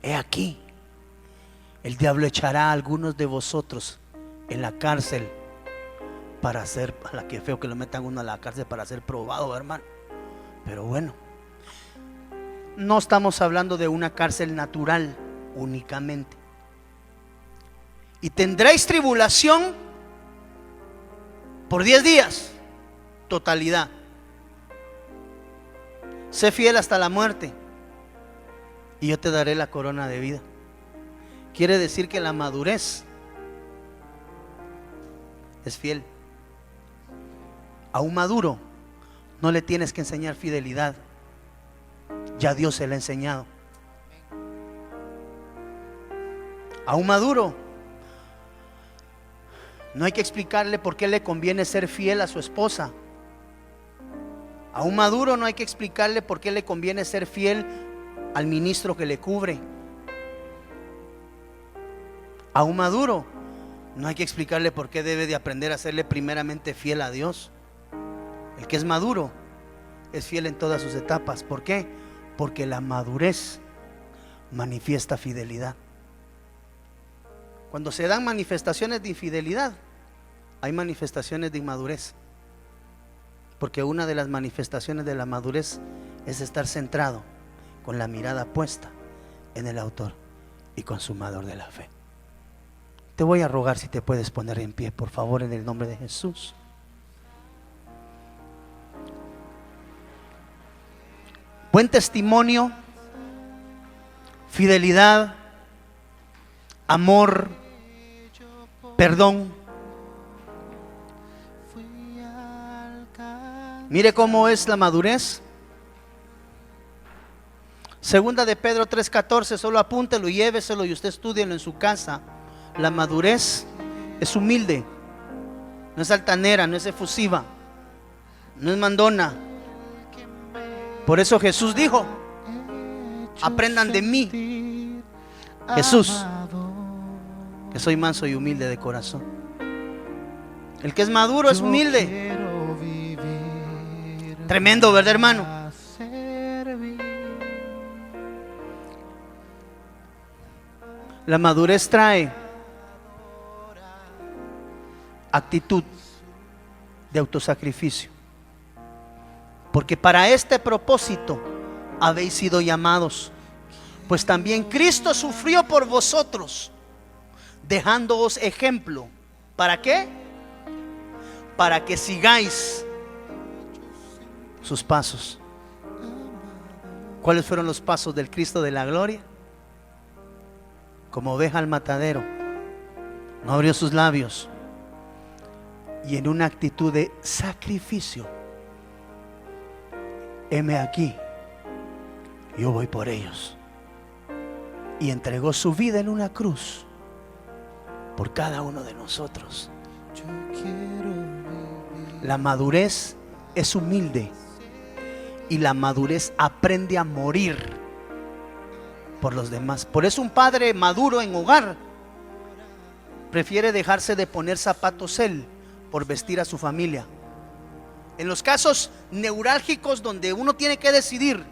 He aquí, el diablo echará a algunos de vosotros en la cárcel para ser, a la que feo que lo metan uno a la cárcel para ser probado, hermano. Pero bueno, no estamos hablando de una cárcel natural únicamente. Y tendréis tribulación por 10 días, totalidad. Sé fiel hasta la muerte y yo te daré la corona de vida. Quiere decir que la madurez es fiel. A un maduro no le tienes que enseñar fidelidad, ya Dios se la ha enseñado. A un maduro no hay que explicarle por qué le conviene ser fiel a su esposa. A un maduro no hay que explicarle por qué le conviene ser fiel al ministro que le cubre. A un maduro no hay que explicarle por qué debe de aprender a serle primeramente fiel a Dios. El que es maduro es fiel en todas sus etapas. ¿Por qué? Porque la madurez manifiesta fidelidad. Cuando se dan manifestaciones de infidelidad, hay manifestaciones de inmadurez, porque una de las manifestaciones de la madurez es estar centrado con la mirada puesta en el autor y consumador de la fe. Te voy a rogar si te puedes poner en pie, por favor, en el nombre de Jesús. Buen testimonio, fidelidad, amor, perdón. Mire cómo es la madurez. Segunda de Pedro 3:14, solo apúntelo y lléveselo y usted estúdielo en su casa. La madurez es humilde, no es altanera, no es efusiva, no es mandona. Por eso Jesús dijo: aprendan de mí, Jesús, que soy manso y humilde de corazón. El que es maduro es humilde. Tremendo, ¿verdad, hermano? La madurez trae actitud de autosacrificio, porque para este propósito habéis sido llamados, pues también Cristo sufrió por vosotros, dejándoos ejemplo. ¿Para qué? Para que sigáis sus pasos. ¿Cuáles fueron los pasos del Cristo de la gloria? Como oveja al matadero, no abrió sus labios, y en una actitud de sacrificio: heme aquí, yo voy por ellos. Y entregó su vida en una cruz por cada uno de nosotros. La madurez es humilde, y la madurez aprende a morir por los demás. Por eso un padre maduro en hogar prefiere dejarse de poner zapatos él por vestir a su familia. En los casos neurálgicos donde uno tiene que decidir: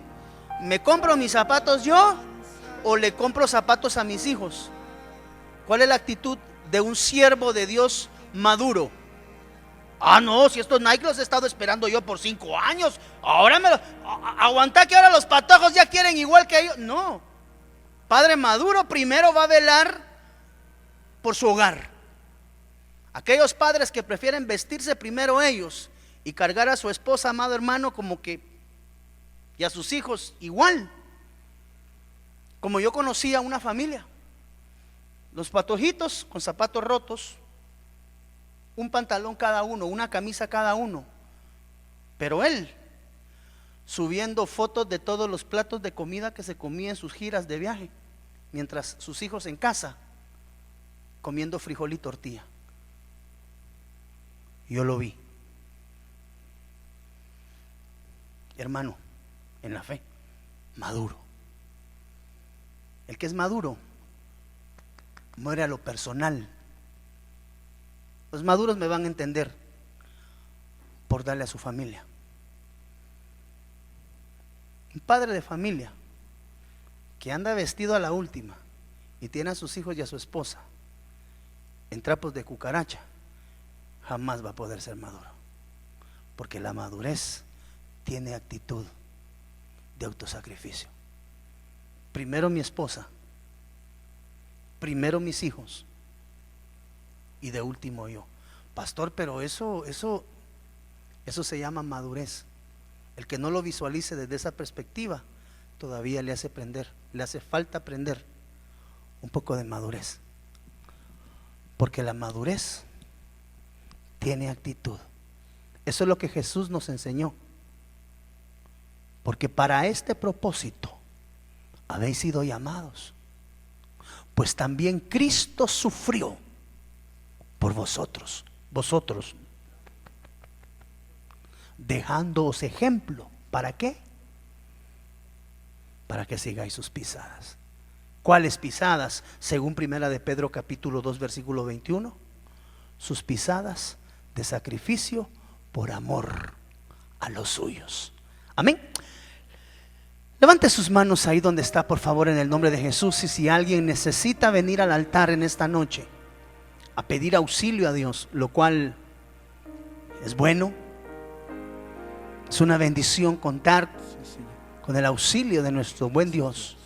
¿me compro mis zapatos yo o le compro zapatos a mis hijos? ¿Cuál es la actitud de un siervo de Dios maduro? Ah, no, si estos Nike los he estado esperando yo por 5 años. Ahora aguanta que ahora los patojos ya quieren igual que ellos. No, padre maduro primero va a velar por su hogar. Aquellos padres que prefieren vestirse primero ellos y cargar a su esposa, amado hermano, como que, y a sus hijos igual. Como yo conocía una familia, los patojitos con zapatos rotos, un pantalón cada uno, una camisa cada uno, pero él subiendo fotos de todos los platos de comida que se comía en sus giras de viaje, mientras sus hijos en casa comiendo frijol y tortilla. Yo lo vi, hermano, en la fe, maduro. El que es maduro muere a lo personal. Los maduros me van a entender, por darle a su familia. Un padre de familia que anda vestido a la última y tiene a sus hijos y a su esposa en trapos de cucaracha, jamás va a poder ser maduro, porque la madurez tiene actitud de autosacrificio. Primero mi esposa, primero mis hijos, y de último yo. Pastor, pero eso se llama madurez. El que no lo visualice desde esa perspectiva, todavía le hace falta aprender un poco de madurez, porque la madurez tiene actitud. Eso es lo que Jesús nos enseñó, porque para este propósito habéis sido llamados, pues también Cristo sufrió por vosotros, dejándoos ejemplo. ¿Para qué? Para que sigáis sus pisadas. ¿Cuáles pisadas? Según primera de Pedro capítulo 2 versículo 21, sus pisadas de sacrificio por amor a los suyos. Amén. Levante sus manos ahí donde está, por favor, en el nombre de Jesús. Y si alguien necesita venir al altar en esta noche a pedir auxilio a Dios, lo cual es bueno. Es una bendición contar con el auxilio de nuestro buen Dios.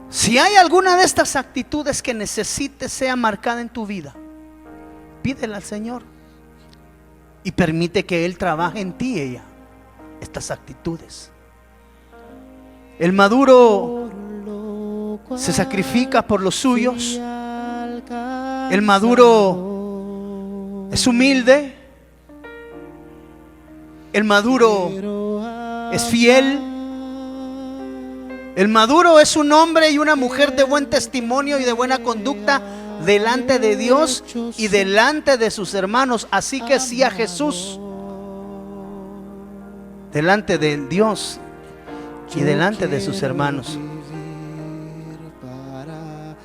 Si hay alguna de estas actitudes que necesites sea marcada en tu vida, pídele al Señor y permite que Él trabaje en ti estas actitudes. El maduro se sacrifica por los suyos. El maduro es humilde. El maduro es fiel. El maduro es un hombre y una mujer de buen testimonio y de buena conducta delante de Dios y delante de sus hermanos. Así que sí a Jesús delante de Dios y delante de sus hermanos.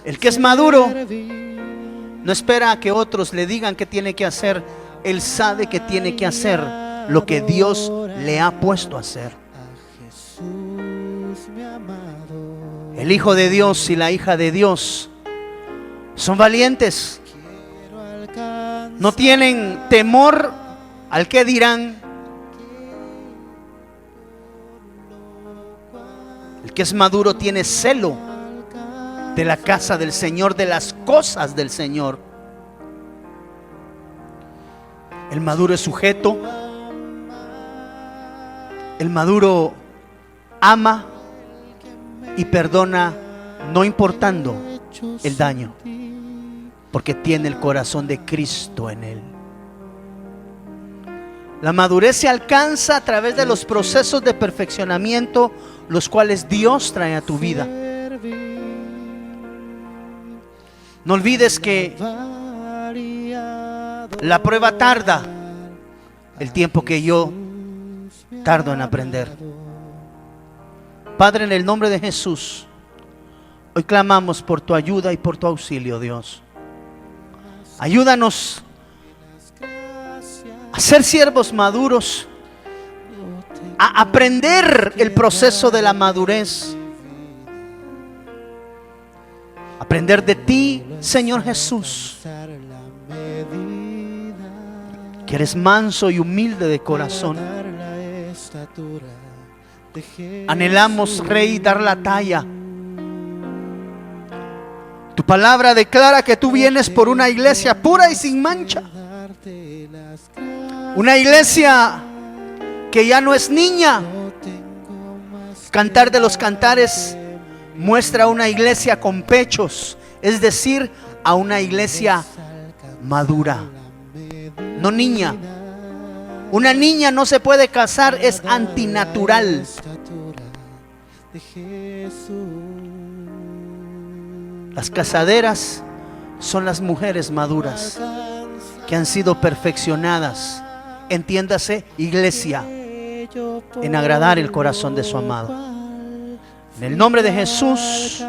El que es maduro no espera a que otros le digan qué tiene que hacer. Él sabe que tiene que hacer lo que Dios le ha puesto a hacer. El hijo de Dios y la hija de Dios son valientes. No tienen temor al que dirán. El que es maduro tiene celo de la casa del Señor, de las cosas del Señor. El maduro es sujeto. El maduro ama y perdona, no importando el daño, porque tiene el corazón de Cristo en él. La madurez se alcanza a través de los procesos de perfeccionamiento, los cuales Dios trae a tu vida. No olvides que la prueba tarda el tiempo que yo tardo en aprender. Padre, en el nombre de Jesús, hoy clamamos por tu ayuda y por tu auxilio, Dios. Ayúdanos a ser siervos maduros, a aprender el proceso de la madurez, aprender de ti, Señor Jesús, que eres manso y humilde de corazón. Anhelamos, Rey, dar la talla. Tu palabra declara que tú vienes por una iglesia pura y sin mancha. Una iglesia que ya no es niña. Cantar de los Cantares muestra una iglesia con pechos, es decir, a una iglesia madura, no niña. Una niña no se puede casar, es antinatural. Las casaderas son las mujeres maduras que han sido perfeccionadas, entiéndase, iglesia, en agradar el corazón de su amado. En el nombre de Jesús,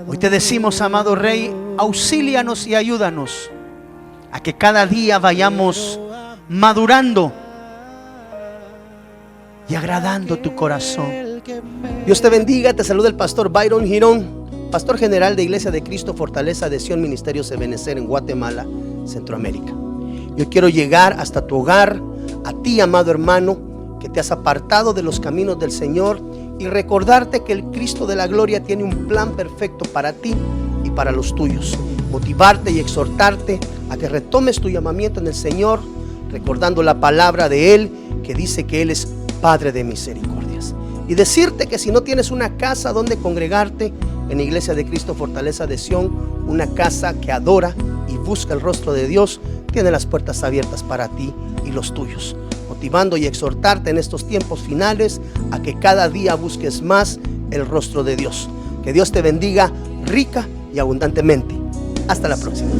hoy te decimos, amado Rey, auxílianos y ayúdanos a que cada día vayamos madurando y agradando tu corazón. Dios te bendiga, te saluda el pastor Byron Girón, pastor general de Iglesia de Cristo Fortaleza de Sion Ministerios Ebenecer en Guatemala, Centroamérica. Yo quiero llegar hasta tu hogar, a ti, amado hermano, que te has apartado de los caminos del Señor, y recordarte que el Cristo de la gloria tiene un plan perfecto para ti y para los tuyos. Motivarte y exhortarte a que retomes tu llamamiento en el Señor, recordando la palabra de Él que dice que Él es Padre de misericordias. Y decirte que si no tienes una casa donde congregarte, en Iglesia de Cristo Fortaleza de Sion, una casa que adora y busca el rostro de Dios, tiene las puertas abiertas para ti y los tuyos. Motivando y exhortarte en estos tiempos finales a que cada día busques más el rostro de Dios. Que Dios te bendiga rica y abundantemente. Hasta la próxima.